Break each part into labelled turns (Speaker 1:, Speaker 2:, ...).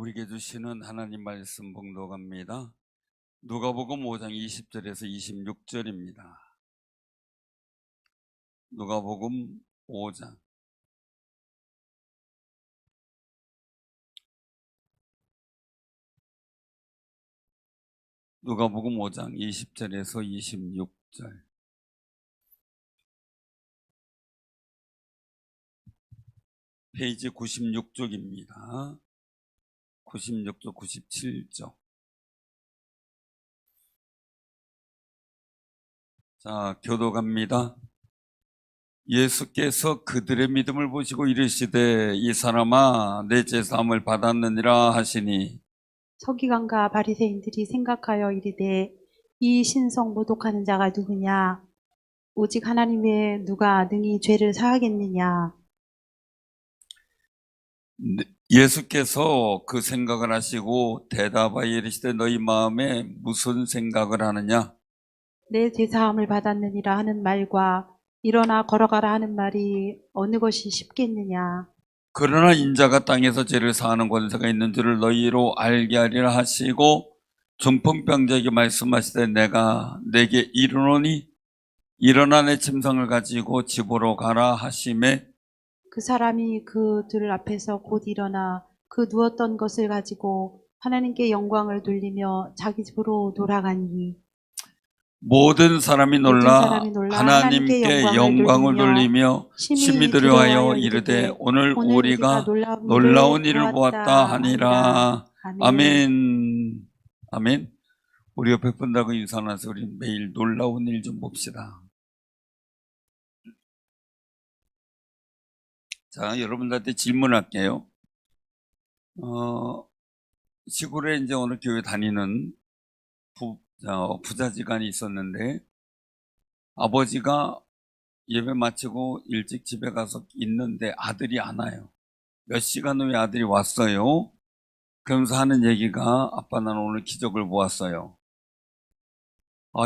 Speaker 1: 우리에게 주시는 하나님 말씀 봉독합니다. 누가복음 5장 20절에서 26절입니다. 누가복음 5장 누가복음 5장 20절에서 26절. 페이지 96쪽입니다. 96쪽, 97쪽. 자, 교독합니다. 예수께서 그들의 믿음을 보시고 이르시되 이 사람아 내 제사함을 받았느니라 하시니
Speaker 2: 서기관과 바리새인들이 생각하여 이르되 이 신성 모독하는 자가 누구냐? 오직 하나님 외에 누가 능히 죄를 사하겠느냐?
Speaker 1: 예수께서 그 생각을 하시고 대답하여 이르시되 너희 마음에 무슨 생각을 하느냐?
Speaker 2: 내 제사함을 받았느니라 하는 말과 일어나 걸어가라 하는 말이 어느 것이 쉽겠느냐?
Speaker 1: 그러나 인자가 땅에서 죄를 사하는 권세가 있는 줄을 너희로 알게 하리라 하시고 중풍병자에게 말씀하시되 내가 내게 이르노니 일어나 내 침상을 가지고 집으로 가라 하시매
Speaker 2: 그 사람이 그들 앞에서 곧 일어나 그 누웠던 것을 가지고 하나님께 영광을 돌리며 자기 집으로 돌아가니
Speaker 1: 모든 사람이 놀라 하나님께 영광을 돌리며 심히 두려워하여 이르되 오늘 우리가 놀라운 일을 보았다 하니라. 아멘. 아멘. 우리 옆에 분들하고 인사 나서 우리 매일 놀라운 일 좀 봅시다. 자, 여러분들한테 질문할게요. 시골에 이제 오늘 교회 다니는 부자지간이 있었는데 아버지가 예배 마치고 일찍 집에 가서 있는데 아들이 안 와요. 몇 시간 후에 아들이 왔어요. 그러면서 하는 얘기가 아빠 나는 오늘 기적을 보았어요.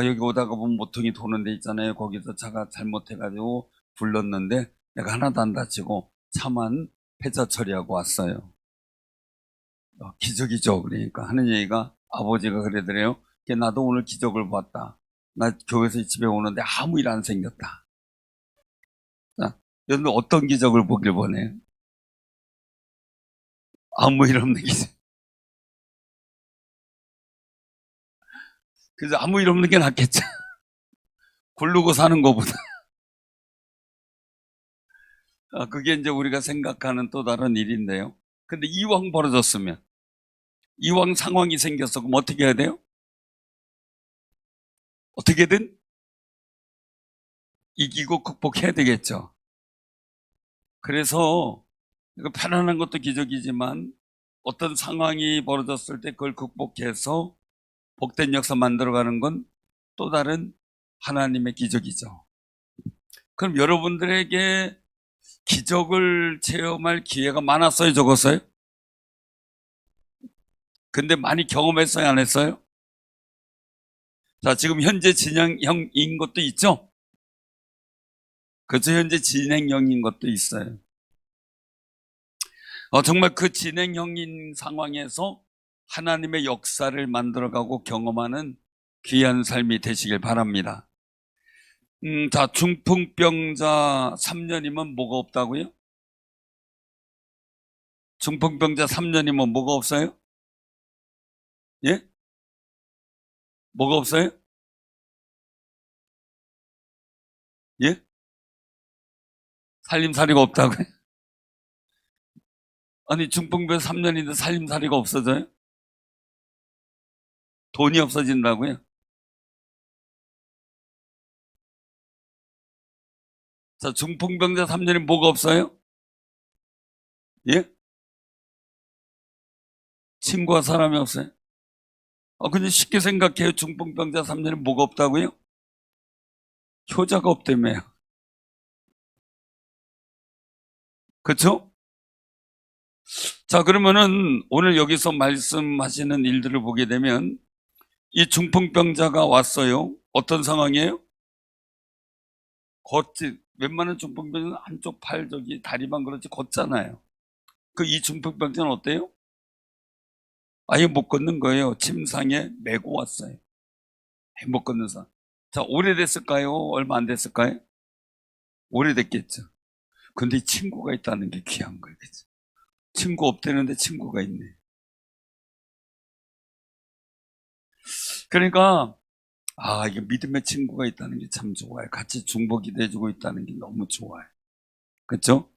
Speaker 1: 여기 오다가 보면 모퉁이 도는 데 있잖아요. 거기서 차가 잘못해가지고 불렀는데 내가 하나도 안 다치고 차만 폐차 처리하고 왔어요. 기적이죠. 그러니까 하는 얘기가 아버지가 그러더래요. 나도 오늘 기적을 봤다. 나 교회에서 집에 오는데 아무 일 안 생겼다. 자, 여러분 어떤 기적을 보길 원해요? 아무 일 없는 기적. 그래서 아무 일 없는 게 낫겠죠. 굴르고 사는 것보다. 그게 이제 우리가 생각하는 또 다른 일인데요. 근데 이왕 벌어졌으면, 이왕 상황이 생겼어. 그럼 어떻게 해야 돼요? 어떻게든 이기고 극복해야 되겠죠. 그래서 편안한 것도 기적이지만 어떤 상황이 벌어졌을 때 그걸 극복해서 복된 역사 만들어가는 건 또 다른 하나님의 기적이죠. 그럼 여러분들에게 기적을 체험할 기회가 많았어요? 적었어요? 근데 많이 경험했어요? 안 했어요? 자, 지금 현재 진행형인 것도 있죠? 그렇죠? 현재 진행형인 것도 있어요. 정말 그 진행형인 상황에서 하나님의 역사를 만들어가고 경험하는 귀한 삶이 되시길 바랍니다. 자, 중풍병자 3년이면 뭐가 없다고요? 중풍병자 3년이면 뭐가 없어요? 예? 뭐가 없어요? 예? 살림살이가 없다고요? 아니, 중풍병자 3년인데 살림살이가 없어져요? 돈이 없어진다고요? 자, 중풍병자 3년이 뭐가 없어요? 예? 친구와 사람이 없어요? 근데 쉽게 생각해요. 중풍병자 3년이 뭐가 없다고요? 효자가 없다며요. 그쵸? 자, 그러면은 오늘 여기서 말씀하시는 일들을 보게 되면 이 중풍병자가 왔어요. 어떤 상황이에요? 웬만한 중풍병자는 한쪽 팔, 다리만 그렇지 걷잖아요. 이 중풍병자는 어때요? 아예 못 걷는 거예요. 침상에 메고 왔어요. 못 걷는 사람. 자, 오래됐을까요? 얼마 안 됐을까요? 오래됐겠죠. 근데 친구가 있다는 게 귀한 거예요. 그죠? 친구 없대는데 친구가 있네. 그러니까 이게 믿음의 친구가 있다는 게 참 좋아요. 같이 중보기도 해주고 있다는 게 너무 좋아요. 그렇죠?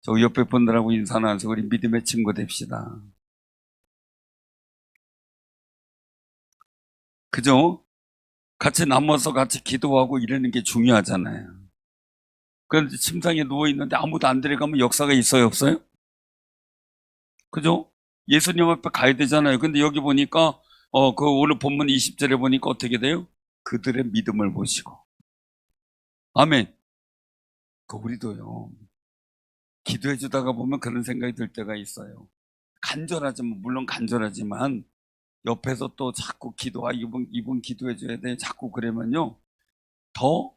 Speaker 1: 저 옆에 분들하고 인사 나눠서 우리 믿음의 친구 됩시다. 그죠? 같이 남아서 같이 기도하고 이러는 게 중요하잖아요. 그런데 침상에 누워있는데 아무도 안 데려가면 역사가 있어요, 없어요? 그죠? 예수님 앞에 가야 되잖아요. 근데 여기 보니까, 그 오늘 본문 20절에 보니까 어떻게 돼요? 그들의 믿음을 보시고. 아멘. 우리도요, 기도해 주다가 보면 그런 생각이 들 때가 있어요. 간절하지만, 물론 간절하지만, 옆에서 또 자꾸 이분 기도해 줘야 돼. 자꾸 그러면요, 더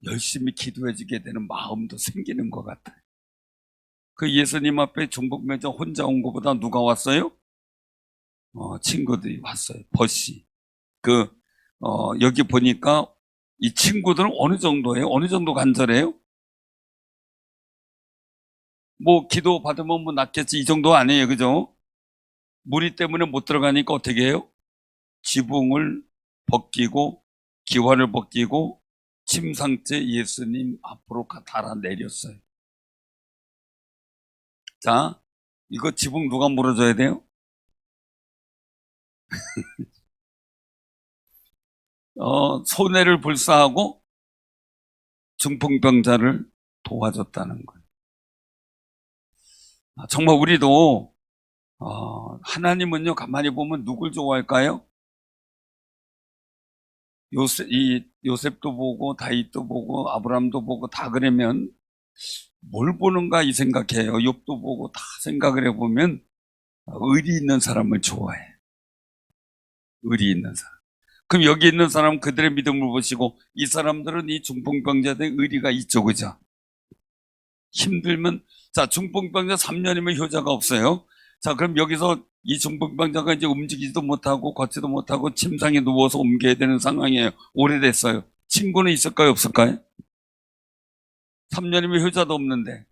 Speaker 1: 열심히 기도해 주게 되는 마음도 생기는 것 같아요. 그 예수님 앞에 중복면접 혼자 온 것보다 누가 왔어요? 친구들이 왔어요. 버시. 여기 보니까 이 친구들은 어느 정도예요? 어느 정도 간절해요? 뭐, 기도 받으면 뭐 낫겠지. 이 정도 아니에요. 그죠? 무리 때문에 못 들어가니까 어떻게 해요? 지붕을 벗기고, 기와를 벗기고, 침상째 예수님 앞으로 달아 내렸어요. 자, 이거 지붕 누가 물어줘야 돼요? 손해를 불사하고 중풍병자를 도와줬다는 거예요. 정말 우리도 하나님은요, 가만히 보면 누굴 좋아할까요? 요셉도 보고 다윗도 보고 아브라함도 보고 다 그러면 뭘 보는가 이 생각해요. 욥도 보고 다 생각을 해보면 의리 있는 사람을 좋아해. 의리 있는 사람. 그럼 여기 있는 사람은 그들의 믿음을 보시고 이 사람들은 이 중풍병자들의 의리가 있죠. 그죠? 힘들면, 자, 중풍병자 3년이면 효자가 없어요. 자, 그럼 여기서 이 중풍병자가 이제 움직이지도 못하고 걷지도 못하고 침상에 누워서 옮겨야 되는 상황이에요. 오래됐어요. 친구는 있을까요? 없을까요? 3년이면 효자도 없는데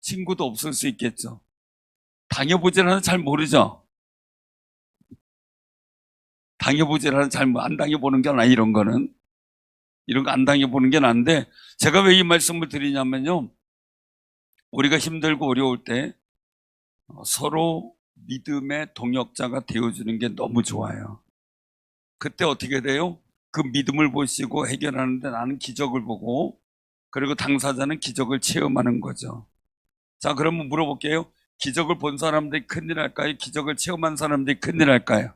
Speaker 1: 친구도 없을 수 있겠죠. 당해보질 않아서 잘 모르죠. 당해보질 않아서 잘 안 당해보는 게 아니라 이런 거는. 이런 거 안 당해보는 게 나은데 제가 왜 이 말씀을 드리냐면요. 우리가 힘들고 어려울 때 서로 믿음의 동역자가 되어주는 게 너무 좋아요. 그때 어떻게 돼요? 그 믿음을 보시고 해결하는데 나는 기적을 보고 그리고 당사자는 기적을 체험하는 거죠. 자, 그러면 물어볼게요. 기적을 본 사람들이 큰일 할까요? 기적을 체험한 사람들이 큰일 할까요?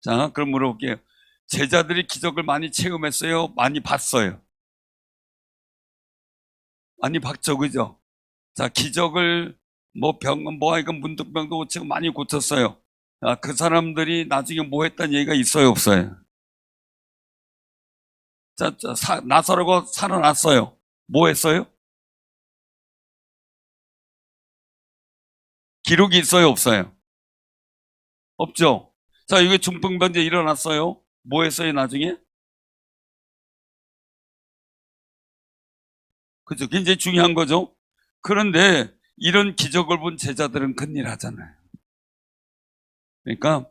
Speaker 1: 자, 그럼 물어볼게요. 제자들이 기적을 많이 체험했어요? 많이 봤어요? 많이 봤죠, 그죠? 자, 기적을 이건 문득병도 고치고 많이 고쳤어요. 그 사람들이 나중에 뭐 했다는 얘기가 있어요, 없어요? 자, 나사로가 살아났어요. 뭐 했어요? 기록이 있어요, 없어요? 없죠? 자, 이게 중풍병자 일어났어요. 뭐 했어요, 나중에? 그죠? 굉장히 중요한 거죠? 그런데 이런 기적을 본 제자들은 큰일 하잖아요. 그러니까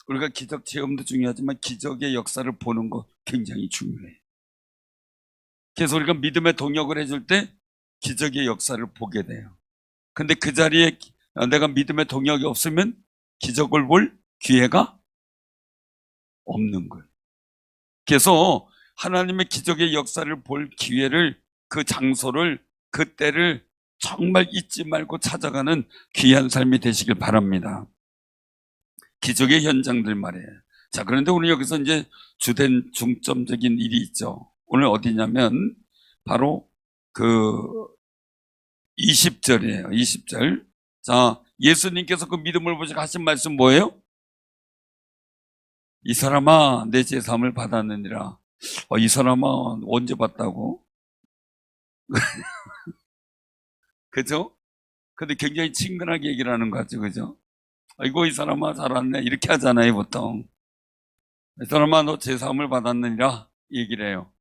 Speaker 1: 우리가 기적 체험도 중요하지만 기적의 역사를 보는 거 굉장히 중요해요. 그래서 우리가 믿음의 동역을 해줄 때 기적의 역사를 보게 돼요. 근데 그 자리에 내가 믿음의 동역이 없으면 기적을 볼 기회가 없는 거예요. 그래서 하나님의 기적의 역사를 볼 기회를, 그 장소를, 그 때를 정말 잊지 말고 찾아가는 귀한 삶이 되시길 바랍니다. 기적의 현장들 말이에요. 자, 그런데 오늘 여기서 이제 주된 중점적인 일이 있죠. 오늘 어디냐면 바로 그 20절이에요. 20절. 자, 예수님께서 그 믿음을 보시고 하신 말씀 뭐예요? 이 사람아, 내 제사함을 받았느니라. 이 사람아, 언제 봤다고? 그죠? 근데 굉장히 친근하게 얘기를 하는 거죠. 그죠? 아이고, 이 사람아, 잘 왔네. 이렇게 하잖아요, 보통. 이 사람아, 너 제사함을 받았느니라. 얘기를 해요.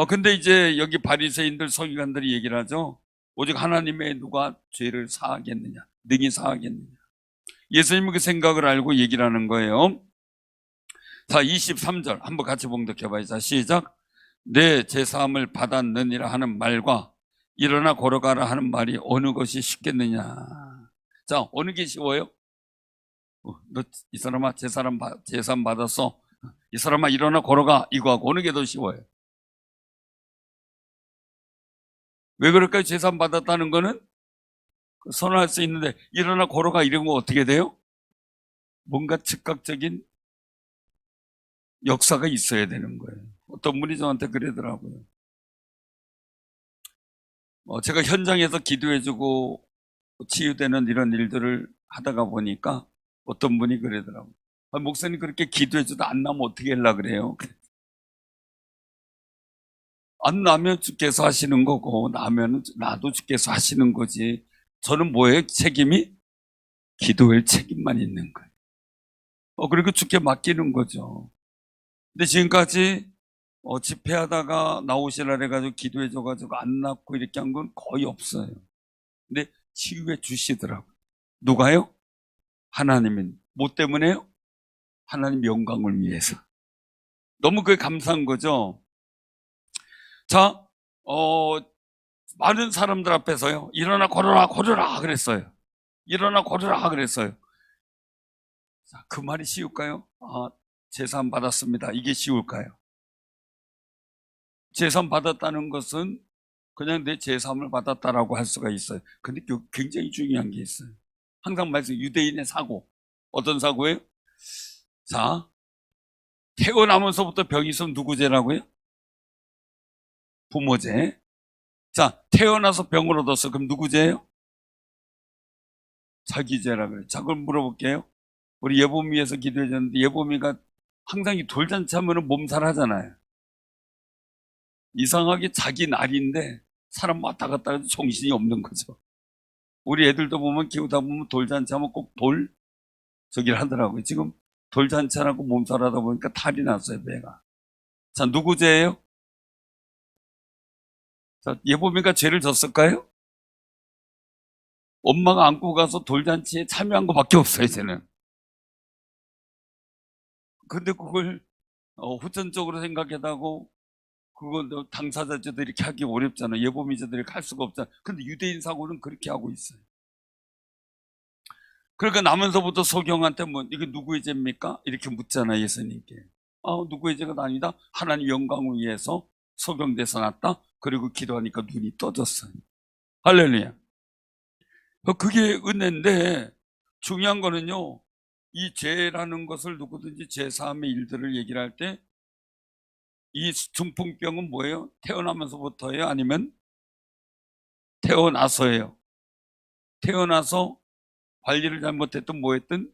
Speaker 1: 근데 이제 여기 바리새인들, 서기관들이 얘기를 하죠. 오직 하나님의 누가 죄를 사하겠느냐. 능히 사하겠느냐. 예수님은 그 생각을 알고 얘기를 하는 거예요. 자, 23절 한번 같이 봉독해봐요. 자, 시작. 내 제사함을 받았느니라 하는 말과 일어나 걸어가라 하는 말이 어느 것이 쉽겠느냐. 자, 어느 게 쉬워요? 너 이 사람아 제사함 받았어. 이 사람아 일어나 걸어가. 이거하고 어느 게 더 쉬워요? 왜 그럴까요? 제사함 받았다는 거는 선언할 수 있는데 일어나 걸어가 이런 거 어떻게 돼요? 뭔가 즉각적인 역사가 있어야 되는 거예요. 어떤 분이 저한테 그러더라고요. 제가 현장에서 기도해주고 치유되는 이런 일들을 하다가 보니까 어떤 분이 그러더라고요. 목사님 그렇게 기도해줘도 안 나면 어떻게 하려고 그래요? 안 나면 주께서 하시는 거고 나면 나도 주께서 하시는 거지. 저는 뭐예요? 책임이? 기도할 책임만 있는 거예요. 그리고 주께 맡기는 거죠. 근데 지금까지 집회하다가 나오시라 해가지고 기도해줘가지고 안 낫고 이렇게 한 건 거의 없어요. 근데 치유해 주시더라고요. 누가요? 하나님은. 뭐 때문에요? 하나님 영광을 위해서. 너무 그게 감사한 거죠. 자, 많은 사람들 앞에서요. 일어나 걸어라 걸어라 그랬어요. 일어나 걸어라 그랬어요. 자, 그 말이 쉬울까요? 제산 받았습니다. 이게 쉬울까요? 제산 받았다는 것은 그냥 내 제삼을 받았다라고 할 수가 있어요. 근데 굉장히 중요한 게 있어요. 항상 말씀 유대인의 사고. 어떤 사고예요? 자, 태어나면서부터 병이 있으면 누구 죄라고요? 부모 죄. 자, 태어나서 병을 얻었어. 그럼 누구 죄예요? 자기 죄라 그래요. 자, 그럼 물어볼게요. 우리 예보미에서 기도해 줬는데 예보미가 항상 이 돌잔치 하면은 몸살 하잖아요. 이상하게 자기 날인데 사람 왔다 갔다 해도 정신이 없는 거죠. 우리 애들도 보면 키우다 보면 돌잔치 하면 꼭 저기를 하더라고요. 지금 돌잔치 하고 몸살 하다 보니까 탈이 났어요, 배가. 자, 누구 죄예요? 자, 예보미가 죄를 졌을까요? 엄마가 안고 가서 돌잔치에 참여한 것밖에 없어요, 쟤는. 근데 그걸 후천적으로 생각해다고 그건 당사자들이 이렇게 하기 어렵잖아요. 예보미자들이 할 수가 없잖아요. 근데 유대인 사고는 그렇게 하고 있어요. 그러니까 나면서부터 소경한테 뭐 이게 누구의 죄입니까? 이렇게 묻잖아요, 예수님께. 누구의 죄가 아니다. 하나님 영광을 위해서 소경돼서 났다. 그리고 기도하니까 눈이 떠졌어요. 할렐루야. 그게 은혜인데 중요한 거는요. 이 죄라는 것을 누구든지 제3의 일들을 얘기를 할 때 이 중풍병은 뭐예요? 태어나면서부터예요? 아니면 태어나서예요? 태어나서 관리를 잘못했든 뭐 했든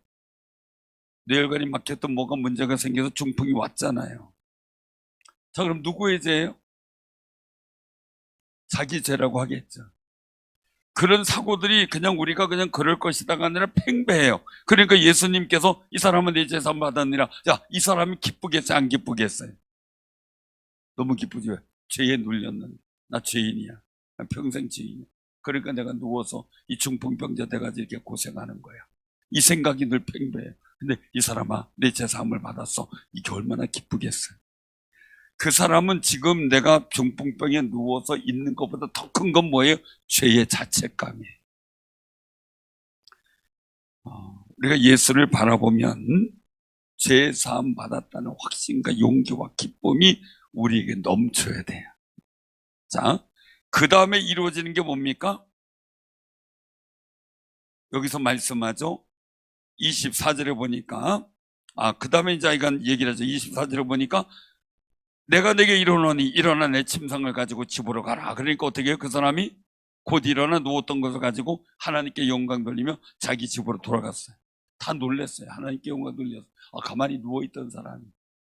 Speaker 1: 뇌혈관이 막혔든 뭐가 문제가 생겨서 중풍이 왔잖아요. 자, 그럼 누구의 죄예요? 자기 죄라고 하겠죠. 그런 사고들이 그냥 우리가 그냥 그럴 것이다가 아니라 팽배해요. 그러니까 예수님께서 이 사람은 내 재산 받았느니라. 자, 이 사람이 기쁘겠어요? 안 기쁘겠어요? 너무 기쁘지. 왜? 죄에 눌렸는데. 나 죄인이야. 나 평생 죄인이야. 그러니까 내가 누워서 이 중풍병자 돼가지고 이렇게 고생하는 거야. 이 생각이 늘 팽배해요. 근데 이 사람아, 내 제사함을 받았어. 이게 얼마나 기쁘겠어요. 그 사람은 지금 내가 중풍병에 누워서 있는 것보다 더 큰 건 뭐예요? 죄의 자책감이에요. 우리가 예수를 바라보면 죄 사함 받았다는 확신과 용기와 기쁨이 우리에게 넘쳐야 돼요. 자, 그 다음에 이루어지는 게 뭡니까? 여기서 말씀하죠. 24절에 보니까 그 다음에 이제 이건 얘기를 하죠. 24절에 보니까 내가 내게 이르노니 일어나 내 침상을 가지고 집으로 가라. 그러니까 어떻게 해요? 그 사람이 곧 일어나 누웠던 것을 가지고 하나님께 영광 돌리며 자기 집으로 돌아갔어요. 다 놀랐어요. 하나님께 영광 돌려서 가만히 누워있던 사람이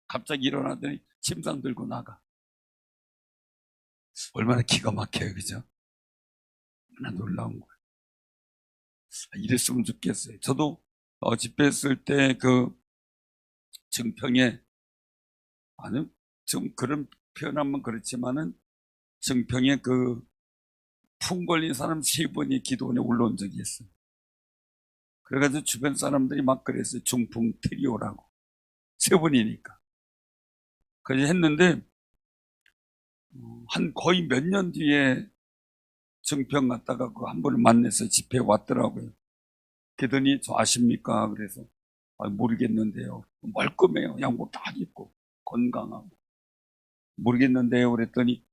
Speaker 1: 갑자기 일어나더니 침상 들고 나가. 얼마나 기가 막혀요, 그죠? 얼마나 놀라운 거예요. 이랬으면 좋겠어요. 저도 집회했을 때 그 증평에, 아니 좀 그런 표현하면 그렇지만은 증평에 그 풍 걸린 사람 3분이 기도원에 올라온 적이 있어요. 그래가지고 주변 사람들이 막 그랬어요. 중풍 트리오라고. 3분이니까. 그래서 했는데 한 거의 몇 년 뒤에 증평 갔다가 그 한 분을 만나서 집회에 왔더라고요. 그러더니 저 아십니까? 그래서 모르겠는데요. 멀끔해요. 양복 다 입고 건강하고. 모르겠는데요. 그랬더니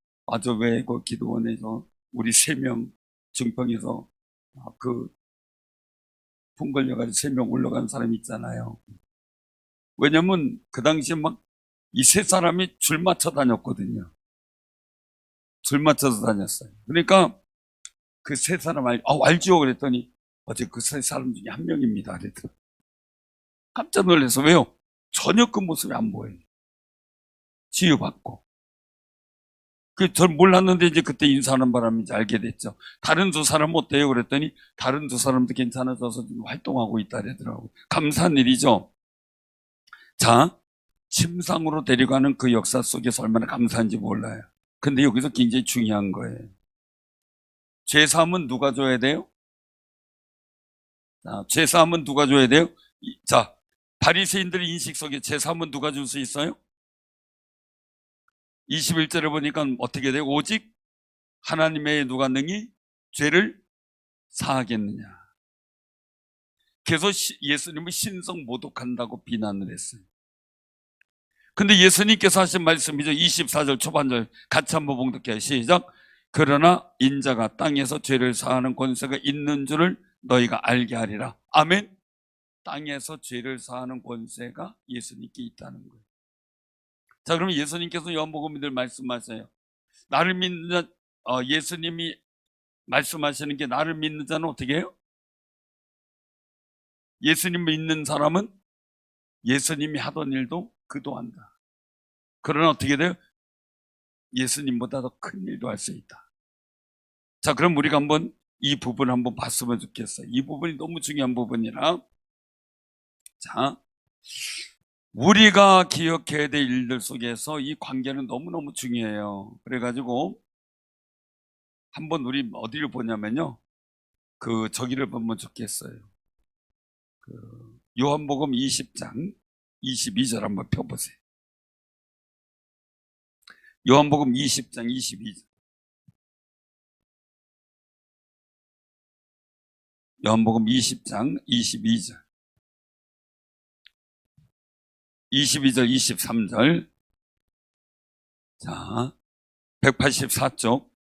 Speaker 1: 저 왜 그 기도원에서 우리 3명 증평에서 그 풍 걸려가지고 3명 올라간 사람 있잖아요. 왜냐면 그 당시에 막 이 3사람이 줄 맞춰 다녔거든요. 줄 맞춰서 다녔어요. 그러니까 그 3사람 알죠? 그랬더니 어제 그 3사람 중에 한 명입니다. 그랬더니 깜짝 놀라서 왜요? 전혀 그 모습이 안 보여요. 치유받고. 전 몰랐는데 이제 그때 인사하는 바람에 이제 알게 됐죠. 다른 2사람 어때요? 그랬더니 다른 2사람도 괜찮아져서 지금 활동하고 있다 그러더라고요. 감사한 일이죠. 자, 침상으로 데려가는 그 역사 속에서 얼마나 감사한지 몰라요. 근데 여기서 굉장히 중요한 거예요. 죄사함은 누가 줘야 돼요? 죄사함은 누가 줘야 돼요? 자, 바리새인들의 인식 속에 죄사함은 누가 줄 수 있어요? 21절에 보니까 어떻게 돼요? 오직 하나님의 누가 능히 죄를 사하겠느냐. 그래서 예수님은 신성 모독한다고 비난을 했어요. 근데 예수님께서 하신 말씀이죠. 24절 초반절 같이 한번 봉독해요. 시작. 그러나 인자가 땅에서 죄를 사하는 권세가 있는 줄을 너희가 알게 하리라. 아멘. 땅에서 죄를 사하는 권세가 예수님께 있다는 거예요. 자, 그러면 예수님께서 요한복음에 늘 말씀하세요. 나를 믿는 예수님이 말씀하시는 게 나를 믿는 자는 어떻게 해요? 예수님 믿는 사람은 예수님이 하던 일도 그도 한다. 그러나 어떻게 돼요? 예수님보다 더 큰 일도 할 수 있다. 자, 그럼 우리가 한번 이 부분을 한번 봤으면 좋겠어요. 이 부분이 너무 중요한 부분이라. 자, 우리가 기억해야 될 일들 속에서 이 관계는 너무너무 중요해요. 그래가지고 한번 우리 어디를 보냐면요, 저기를 보면 좋겠어요. 요한복음 20장 22절 한번 펴보세요. 요한복음 20장 22절. 요한복음 20장 22절. 22절, 23절. 자, 184쪽.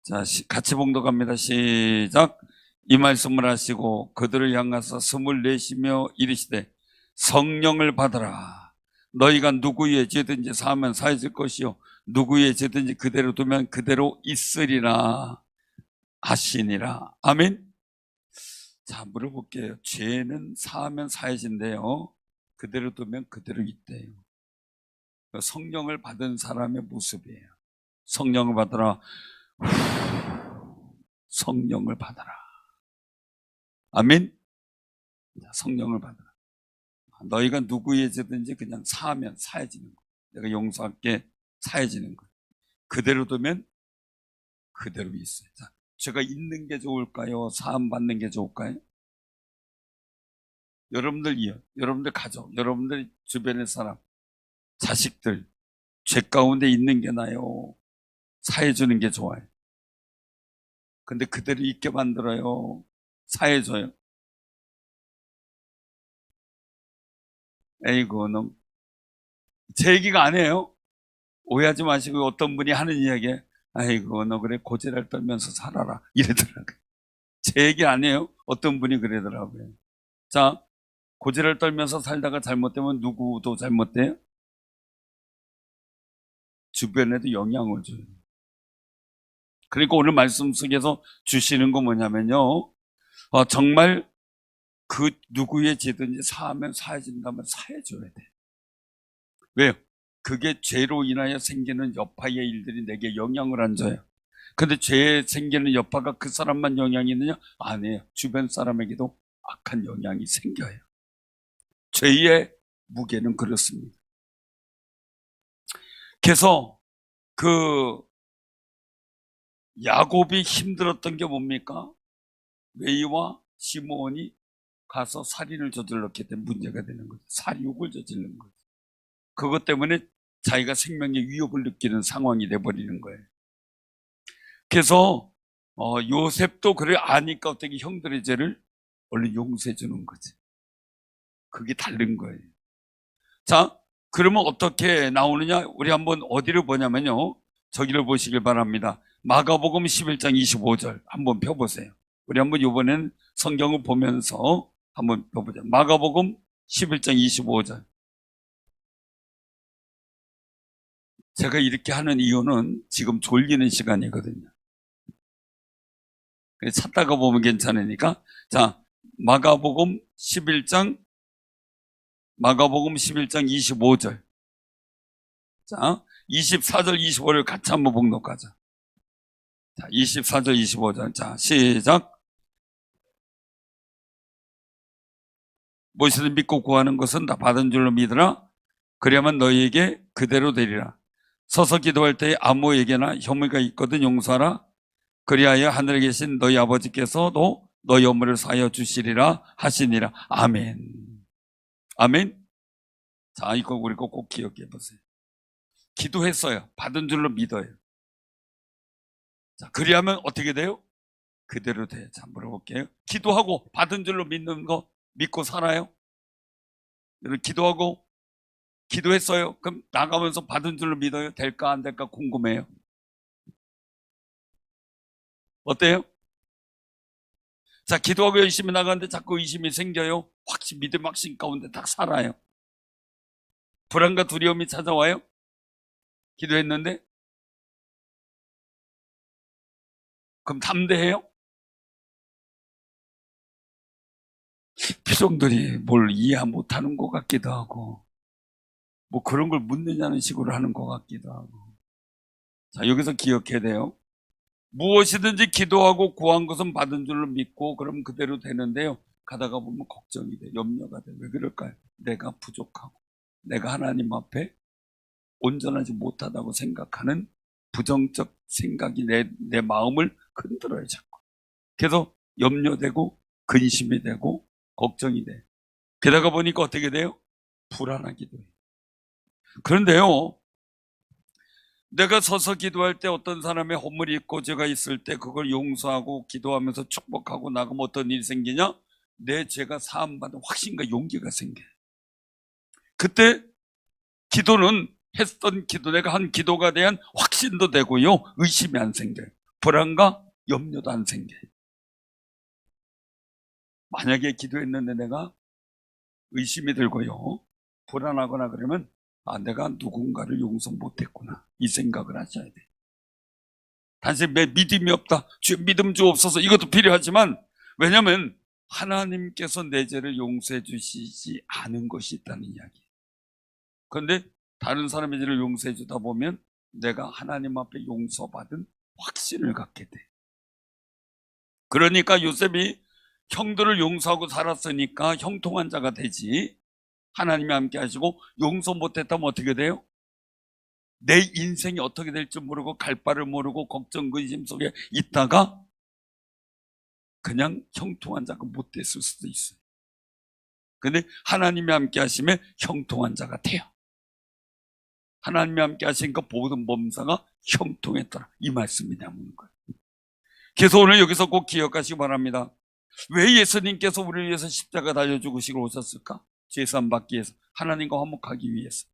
Speaker 1: 자, 같이 봉독합니다. 시작. 이 말씀을 하시고 그들을 향하사 숨을 내쉬며 이르시되 성령을 받으라. 너희가 누구의 죄든지 사하면 사해질 것이요 누구의 죄든지 그대로 두면 그대로 있으리라 하시니라. 아멘. 자, 물어볼게요. 죄는 사하면 사해진대요. 그대로 두면 그대로 있대요. 성령을 받은 사람의 모습이에요. 성령을 받으라. 성령을 받아라. 아멘. 성령을 받아라. 너희가 누구의 죄든지 그냥 사하면 사해지는 거예요. 내가 용서할게, 사해지는 거예요. 그대로 두면 그대로 있어요. 자, 죄가 있는 게 좋을까요? 사함 받는 게 좋을까요? 여러분들 여러분들 가족, 여러분들 주변의 사람, 자식들 죄 가운데 있는 게 나아요? 사해주는 게 좋아요? 근데 그대로 있게 만들어요? 사해줘요? 에이구, 제 얘기가 아니에요. 오해하지 마시고 어떤 분이 하는 이야기에 아이고 너 그래 고지랄 떨면서 살아라 이러더라고요. 제 얘기 아니에요. 어떤 분이 그러더라고요. 자, 고지랄 떨면서 살다가 잘못되면 누구도 잘못돼요? 주변에도 영향을 줘요. 그러니까 오늘 말씀 속에서 주시는 거 뭐냐면요, 정말 그 누구의 죄든지 사하면 사해진다면 사해줘야 돼. 왜요? 그게 죄로 인하여 생기는 여파의 일들이 내게 영향을 안 줘요. 근데 죄에 생기는 여파가 그 사람만 영향이 있느냐? 아니에요. 주변 사람에게도 악한 영향이 생겨요. 죄의 무게는 그렇습니다. 그래서 그 야곱이 힘들었던 게 뭡니까? 레이와 시므온이 가서 살인을 저질렀기 때문에 문제가 되는 거죠. 살육을 저지른 거죠. 그것 때문에 자기가 생명의 위협을 느끼는 상황이 돼버리는 거예요. 그래서 요셉도 그래 아니까 어떻게 형들의 죄를 얼른 용서해 주는 거지. 그게 다른 거예요. 자, 그러면 어떻게 나오느냐? 우리 한번 어디를 보냐면요. 저기를 보시길 바랍니다. 마가복음 11장 25절 한번 펴보세요. 우리 한번 이번엔 성경을 보면서 한번 펴보자. 마가복음 11장 25절. 제가 이렇게 하는 이유는 지금 졸리는 시간이거든요. 찾다가 보면 괜찮으니까. 자, 마가복음 11장 25절. 자, 24절, 25를 같이 한번 봉독하자. 자, 24절, 25절. 자, 시작. 무엇이든 믿고 구하는 것은 다 받은 줄로 믿으라. 그래야만 너희에게 그대로 되리라. 서서 기도할 때에 아무에게나 혐의가 있거든 용서하라. 그리하여 하늘에 계신 너희 아버지께서도 너희 업무를 사하여 주시리라 하시니라. 아멘. 아멘. 자, 이거 우리 꼭 기억해 보세요. 기도했어요. 받은 줄로 믿어요. 자, 그리하면 어떻게 돼요? 그대로 돼요. 자, 물어볼게요. 기도하고 받은 줄로 믿는 거 믿고 살아요? 여러분 기도하고 기도했어요. 그럼 나가면서 받은 줄로 믿어요? 될까 안 될까 궁금해요. 어때요? 자, 기도하고 열심히 나가는데 자꾸 의심이 생겨요. 확실히 믿음 확신 가운데 딱 살아요. 불안과 두려움이 찾아와요. 기도했는데 그럼 담대해요? 표정들이 뭘 이해 못하는 것 같기도 하고 뭐 그런 걸 묻느냐는 식으로 하는 것 같기도 하고. 자, 여기서 기억해야 돼요. 무엇이든지 기도하고 구한 것은 받은 줄로 믿고 그럼 그대로 되는데요. 가다가 보면 걱정이 돼, 염려가 돼. 왜 그럴까요? 내가 부족하고 내가 하나님 앞에 온전하지 못하다고 생각하는 부정적 생각이 내 마음을 흔들어요, 자꾸. 그래서 염려되고 근심이 되고 걱정이 돼. 게다가 보니까 어떻게 돼요? 불안하기도 해요. 그런데요, 내가 서서 기도할 때 어떤 사람의 허물이 있고 죄가 있을 때 그걸 용서하고 기도하면서 축복하고 나가면 어떤 일이 생기냐? 내 죄가 사함받은 확신과 용기가 생겨요. 그때 기도는 했던 기도, 내가 한 기도가 대한 확신도 되고요, 의심이 안 생겨요. 불안과 염려도 안 생겨요. 만약에 기도했는데 내가 의심이 들고요, 불안하거나 그러면 내가 누군가를 용서 못했구나, 이 생각을 하셔야 돼요. 단지 내 믿음이 없다, 믿음 주옵소서, 이것도 필요하지만, 왜냐하면 하나님께서 내 죄를 용서해 주시지 않은 것이 있다는 이야기예요. 그런데 다른 사람의 죄를 용서해 주다 보면 내가 하나님 앞에 용서받은 확신을 갖게 돼. 그러니까 요셉이 형들을 용서하고 살았으니까 형통한 자가 되지, 하나님이 함께 하시고 용서 못했다면 어떻게 돼요? 내 인생이 어떻게 될지 모르고 갈 바를 모르고 걱정 근심 속에 있다가 그냥 형통한 자가 못 됐을 수도 있어요. 근데 하나님이 함께 하시면 형통한 자가 돼요. 하나님이 함께 하시니까 모든 범사가 형통했더라, 이 말씀이 남는 거예요. 그래서 오늘 여기서 꼭 기억하시기 바랍니다. 왜 예수님께서 우리를 위해서 십자가 달려 죽으시고 오셨을까? 죄사함 받기 위해서, 하나님과 화목하기 위해서.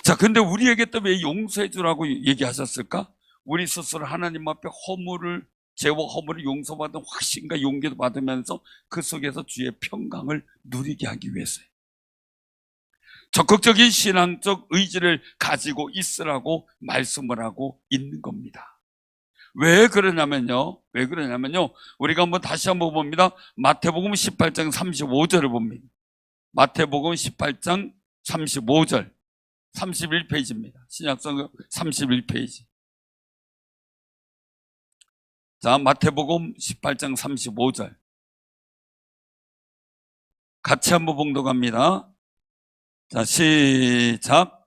Speaker 1: 자, 근데 우리에게 또 왜 용서해 주라고 얘기하셨을까? 우리 스스로 하나님 앞에 죄와 허물을 용서받은 확신과 용기도 받으면서 그 속에서 주의 평강을 누리게 하기 위해서요. 적극적인 신앙적 의지를 가지고 있으라고 말씀을 하고 있는 겁니다. 왜 그러냐면요, 우리가 한번 다시 한번 봅니다. 마태복음 18장 35절을 봅니다. 마태복음 18장 35절, 31페이지입니다. 신약성경 31페이지. 자, 마태복음 18장 35절. 같이 한번 봉독합니다. 자, 시작.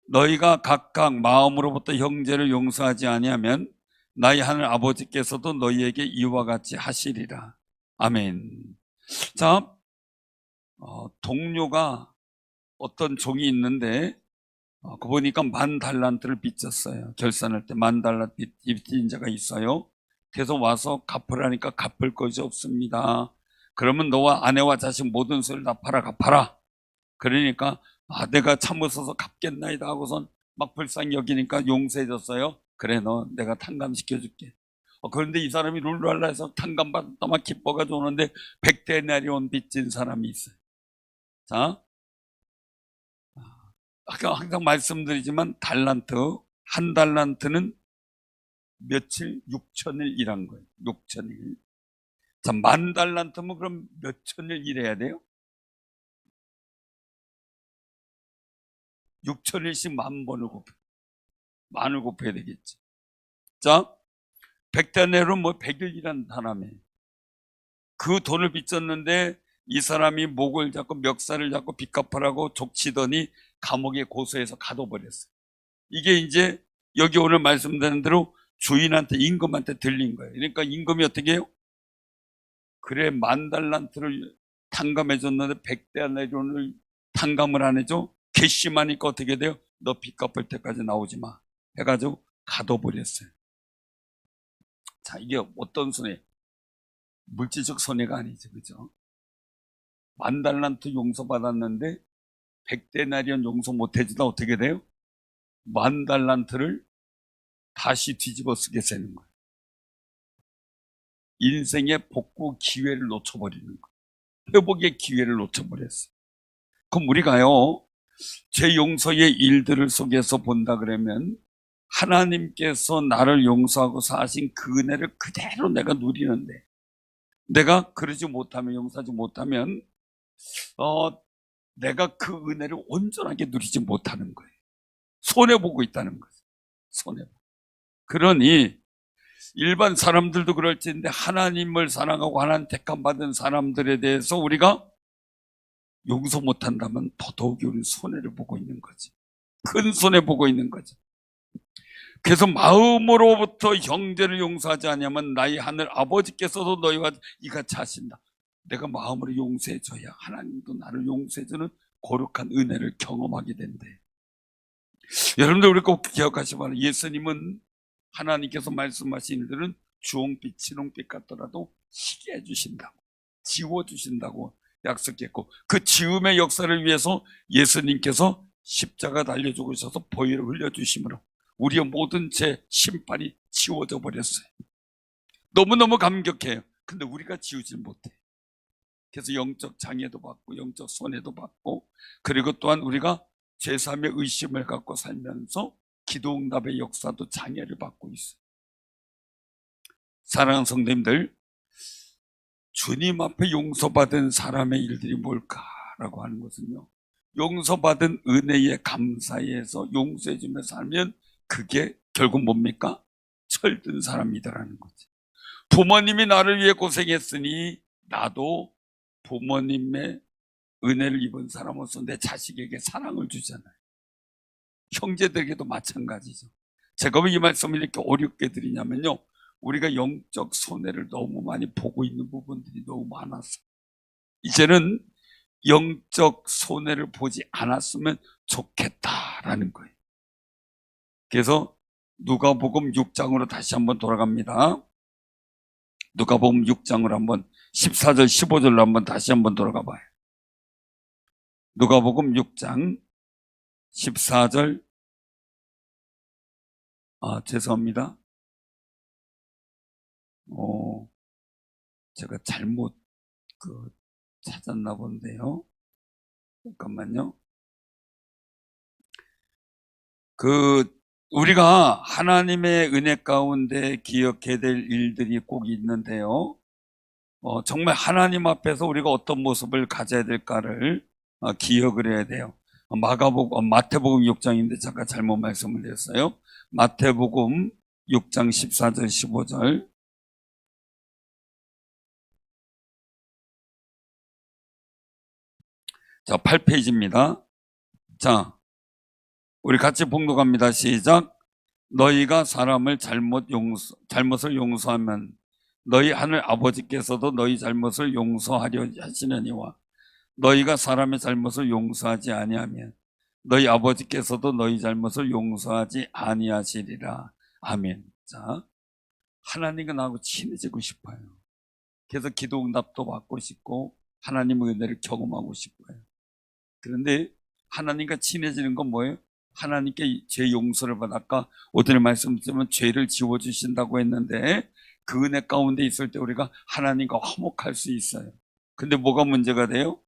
Speaker 1: 너희가 각각 마음으로부터 형제를 용서하지 아니하면 나의 하늘 아버지께서도 너희에게 이와 같이 하시리라. 아멘. 자, 동료가 어떤 종이 있는데 그 보니까 10,000달란트를 빚졌어요. 결산할 때 10,000달란트 빚진 자가 있어요. 그래서 와서 갚으라니까 갚을 것이 없습니다. 그러면 너와 아내와 자식 모든 소를 다 팔아 갚아라. 그러니까 내가 참으셔서 갚겠나이다 하고선 막 불쌍히 여기니까 용서해줬어요. 그래, 너 내가 탕감시켜줄게. 그런데 이 사람이 룰루랄라 해서 탕감받았다 막 기뻐가지고 오는데 100데나리온 빚진 사람이 있어요. 자, 아까 항상 말씀드리지만 달란트, 한 달란트는 며칠? 6,000일 일한 거예요. 6,000일. 자, 10,000달란트면 그럼 몇 천일 일해야 돼요? 6,000일씩 10,000번을 곱해. 만을 곱해야 되겠지. 자, 100데나리온 뭐 100일 일한 사람이에요. 그 돈을 빚졌는데 이 사람이 목을 잡고 멱살을 잡고 빚 갚으라고 족치더니 감옥에 고소해서 가둬버렸어요. 이게 이제 여기 오늘 말씀드린 대로 주인한테, 임금한테 들린 거예요. 그러니까 임금이 어떻게 해요? 그래, 10,000달란트를 탕감해줬는데 100데나리온을 탕감을 안 해줘? 괘씸하니까 어떻게 돼요? 너 빚 갚을 때까지 나오지 마 해가지고 가둬버렸어요. 자, 이게 어떤 손해? 물질적 손해가 아니죠, 그죠? 10,000달란트 용서받았는데 100데나리온 용서 못해주다 어떻게 돼요? 10,000달란트를 다시 뒤집어 쓰게 되는 거예요. 인생의 복구 기회를 놓쳐버리는 거예요. 회복의 기회를 놓쳐버렸어요. 그럼 우리가요, 제 용서의 일들을 속에서 본다 그러면 하나님께서 나를 용서하고서 하신 그 은혜를 그대로 내가 누리는데, 내가 그러지 못하면, 용서하지 못하면 내가 그 은혜를 온전하게 누리지 못하는 거예요. 손해보고 있다는 거죠. 손해보고. 그러니 일반 사람들도 그럴지인데 하나님을 사랑하고 하나님 택함받은 사람들에 대해서 우리가 용서 못한다면 더더욱이 우리는 손해를 보고 있는 거지. 큰 손해보고 있는 거죠. 그래서 마음으로부터 형제를 용서하지 않으면 나의 하늘 아버지께서도 너희와 이같이 하신다. 내가 마음으로 용서해줘야 하나님도 나를 용서해주는 거룩한 은혜를 경험하게 된대. 여러분들 우리 꼭 기억하시 바랍니다. 예수님은 하나님께서 말씀하신 일들은 주홍빛, 진홍빛 같더라도 희게 해주신다고, 지워주신다고 약속했고, 그 지음의 역사를 위해서 예수님께서 십자가 달려 죽으셔서 보혈을 흘려주심으로 우리의 모든 죄 심판이 지워져 버렸어요. 너무너무 감격해요. 근데 우리가 지우질 못해. 그래서 영적 장애도 받고 영적 손해도 받고, 그리고 또한 우리가 제3의 의심을 갖고 살면서 기도응답의 역사도 장애를 받고 있어요. 사랑하는 성도님들, 주님 앞에 용서받은 사람의 일들이 뭘까라고 하는 것은요, 용서받은 은혜에 감사해서 용서해주며 살면 그게 결국 뭡니까? 철든 사람이다라는 거지. 부모님이 나를 위해 고생했으니 나도 부모님의 은혜를 입은 사람으로서 내 자식에게 사랑을 주잖아요. 형제들에게도 마찬가지죠. 제가 왜 이 말씀을 이렇게 어렵게 드리냐면요, 우리가 영적 손해를 너무 많이 보고 있는 부분들이 너무 많았어요. 이제는 영적 손해를 보지 않았으면 좋겠다라는 거예요. 그래서 누가복음 6장으로 다시 한번 돌아갑니다. 누가복음 6장으로 한번 14절 15절로 한번 다시 한번 돌아가 봐요. 누가복음 6장 14절, 죄송합니다. 제가 잘못 찾았나 본데요. 잠깐만요. 우리가 하나님의 은혜 가운데 기억해야 될 일들이 꼭 있는데요. 정말 하나님 앞에서 우리가 어떤 모습을 가져야 될까를 기억을 해야 돼요. 마태복음 6장인데 잠깐 잘못 말씀을 드렸어요. 마태복음 6장 14절 15절. 자, 8페이지입니다. 자, 우리 같이 봉독합니다. 시작. 너희가 사람을 잘못을 용서하면 너희 하늘 아버지께서도 너희 잘못을 용서하려 하시느니와 너희가 사람의 잘못을 용서하지 아니하면 너희 아버지께서도 너희 잘못을 용서하지 아니하시리라. 아멘. 자, 하나님과 나하고 친해지고 싶어요. 그래서 기도 응답도 받고 싶고 하나님의 은혜를 경험하고 싶어요. 그런데 하나님과 친해지는 건 뭐예요? 하나님께 죄 용서를 받아, 아까 오늘 말씀드리면 죄를 지워주신다고 했는데 그 은혜 가운데 있을 때 우리가 하나님과 화목할 수 있어요. 근데 뭐가 문제가 돼요?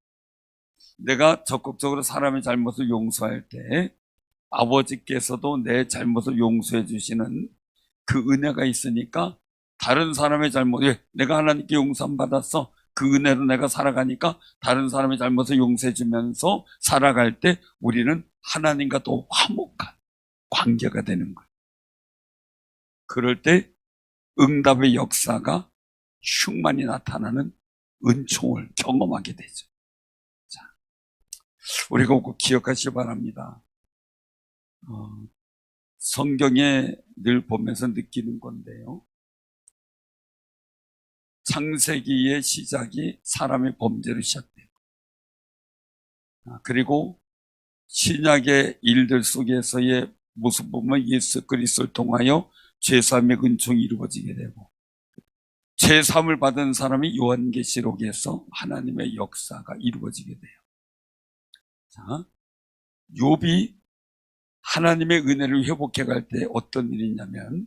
Speaker 1: 내가 적극적으로 사람의 잘못을 용서할 때 아버지께서도 내 잘못을 용서해 주시는 그 은혜가 있으니까 다른 사람의 잘못, 내가 하나님께 용서함 받았어. 그 은혜로 내가 살아가니까 다른 사람의 잘못을 용서해 주면서 살아갈 때 우리는 하나님과 더 화목한 관계가 되는 거예요. 그럴 때 응답의 역사가 충만히 나타나는 은총을 경험하게 되죠. 자, 우리가 꼭 기억하시기 바랍니다. 성경에 늘 보면서 느끼는 건데요. 창세기의 시작이 사람의 범죄로 시작돼요. 그리고 신약의 일들 속에서의 모습 보면 예수 그리스도를 통하여 죄사함의 은총이 이루어지게 되고 죄사함을 받은 사람이 요한계시록에서 하나님의 역사가 이루어지게 돼요. 자, 욥이 하나님의 은혜를 회복해 갈 때 어떤 일이 있냐면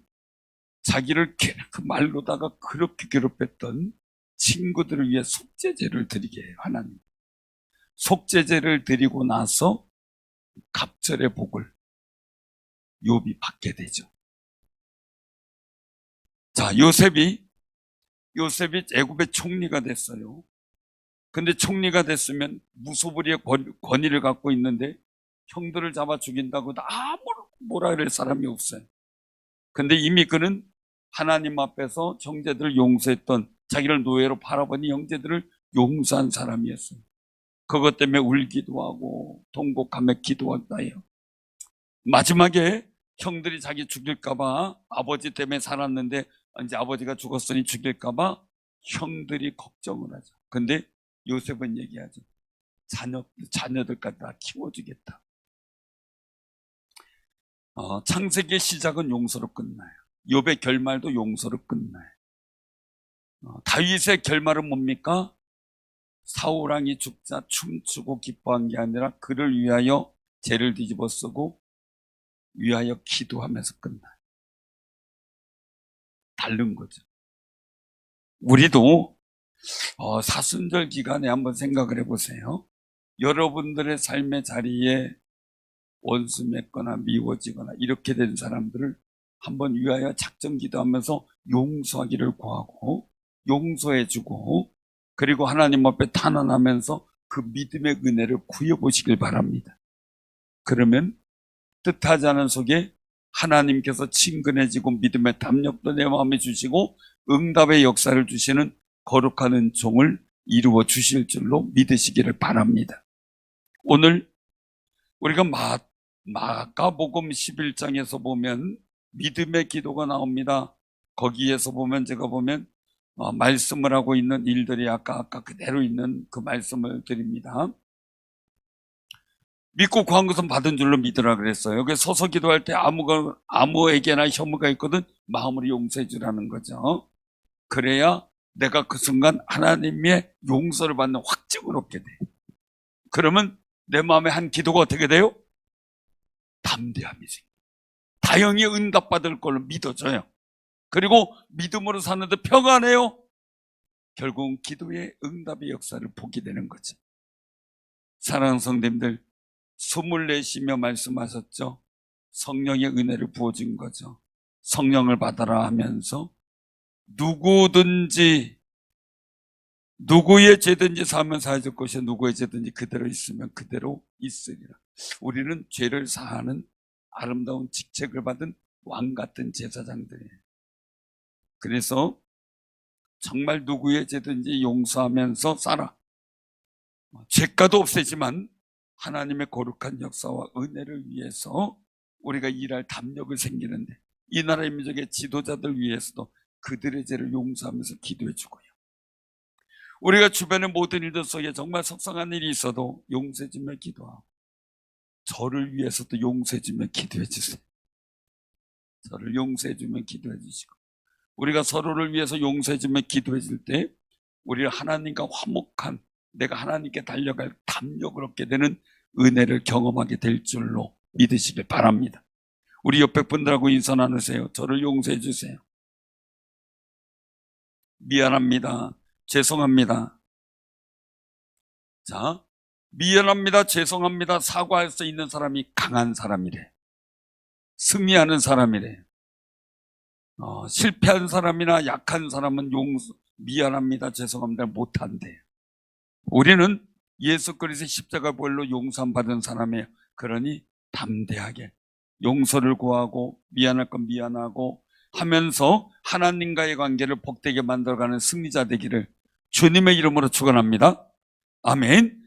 Speaker 1: 자기를 그 말로다가 그렇게 괴롭혔던 친구들을 위해 속죄제를 드리게 해요. 하나님. 속죄제를 드리고 나서 갑절의 복을 욥이 받게 되죠. 자, 요셉이 애굽의 총리가 됐어요. 근데 총리가 됐으면 무소불위의 권위를 갖고 있는데 형들을 잡아 죽인다고 아무런 뭐라 그럴 사람이 없어요. 근데 이미 그는 하나님 앞에서 형제들을 용서했던, 자기를 노예로 팔아버린 형제들을 용서한 사람이었어요. 그것 때문에 울기도 하고 통곡하며 기도한다요. 마지막에 형들이 자기 죽일까봐, 아버지 때문에 살았는데 이제 아버지가 죽었으니 죽일까봐 형들이 걱정을 하죠. 근데 요셉은 얘기하죠. 자녀들까지 다 키워주겠다. 창세기의 시작은 용서로 끝나요. 욥의 결말도 용서로 끝나요. 다윗의 결말은 뭡니까? 사울 왕이 죽자 춤추고 기뻐한 게 아니라 그를 위하여 죄를 뒤집어 쓰고 위하여 기도하면서 끝나요. 다른 거죠. 우리도 사순절 기간에 한번 생각을 해보세요. 여러분들의 삶의 자리에 원수 맺거나 미워지거나 이렇게 된 사람들을 한번 위하여 작정 기도하면서 용서하기를 구하고 용서해주고 그리고 하나님 앞에 탄원하면서 그 믿음의 은혜를 구해보시길 바랍니다. 그러면 뜻하지 않은 속에 하나님께서 친근해지고 믿음의 담력도 내 마음에 주시고 응답의 역사를 주시는 거룩한 은총을 이루어 주실 줄로 믿으시기를 바랍니다. 오늘 우리가 마가복음 11장에서 보면 믿음의 기도가 나옵니다. 거기에서 보면 제가 보면 말씀을 하고 있는 일들이 아까 그대로 있는 그 말씀을 드립니다. 믿고 구한 것은 받은 줄로 믿으라 그랬어요. 여기 서서 기도할 때 아무에게나 혐오가 있거든 마음으로 용서해 주라는 거죠. 그래야 내가 그 순간 하나님의 용서를 받는 확증을 얻게 돼. 그러면 내 마음에 한 기도가 어떻게 돼요? 담대함이 생겨. 다행히 응답받을 걸로 믿어져요. 그리고 믿음으로 사는데 평안해요. 결국은 기도의 응답의 역사를 보게 되는 거죠. 사랑하는 성도님들, 숨을 내쉬며 말씀하셨죠. 성령의 은혜를 부어준 거죠. 성령을 받아라 하면서 누구든지 누구의 죄든지 사하면 사해질 것이요 누구의 죄든지 그대로 있으면 그대로 있으리라. 우리는 죄를 사하는 아름다운 직책을 받은 왕같은 제사장들이에요. 그래서 정말 누구의 죄든지 용서하면서 살아. 죄가도 없애지만 하나님의 거룩한 역사와 은혜를 위해서 우리가 일할 담력을 생기는데, 이 나라의 민족의 지도자들 위해서도 그들의 죄를 용서하면서 기도해 주고요. 우리가 주변의 모든 일들 속에 정말 속상한 일이 있어도 용서해 주며 기도하고, 저를 위해서도 용서해 주며 기도해 주세요. 저를 용서해 주며 기도해 주시고, 우리가 서로를 위해서 용서해 주며 기도해 줄 때 우리를 하나님과 화목한, 내가 하나님께 달려갈 담력을 얻게 되는 은혜를 경험하게 될 줄로 믿으시길 바랍니다. 우리 옆에 분들하고 인사 나누세요. 저를 용서해 주세요. 미안합니다. 죄송합니다. 자, 미안합니다. 죄송합니다. 사과할 수 있는 사람이 강한 사람이래. 승리하는 사람이래. 실패한 사람이나 약한 사람은 미안합니다. 죄송합니다. 못한대. 우리는 예수 그리스도의 십자가 보혈로 용서함 받은 사람이에요. 그러니 담대하게 용서를 구하고 미안할 건 미안하고 하면서 하나님과의 관계를 복되게 만들어가는 승리자 되기를 주님의 이름으로 축원합니다. 아멘.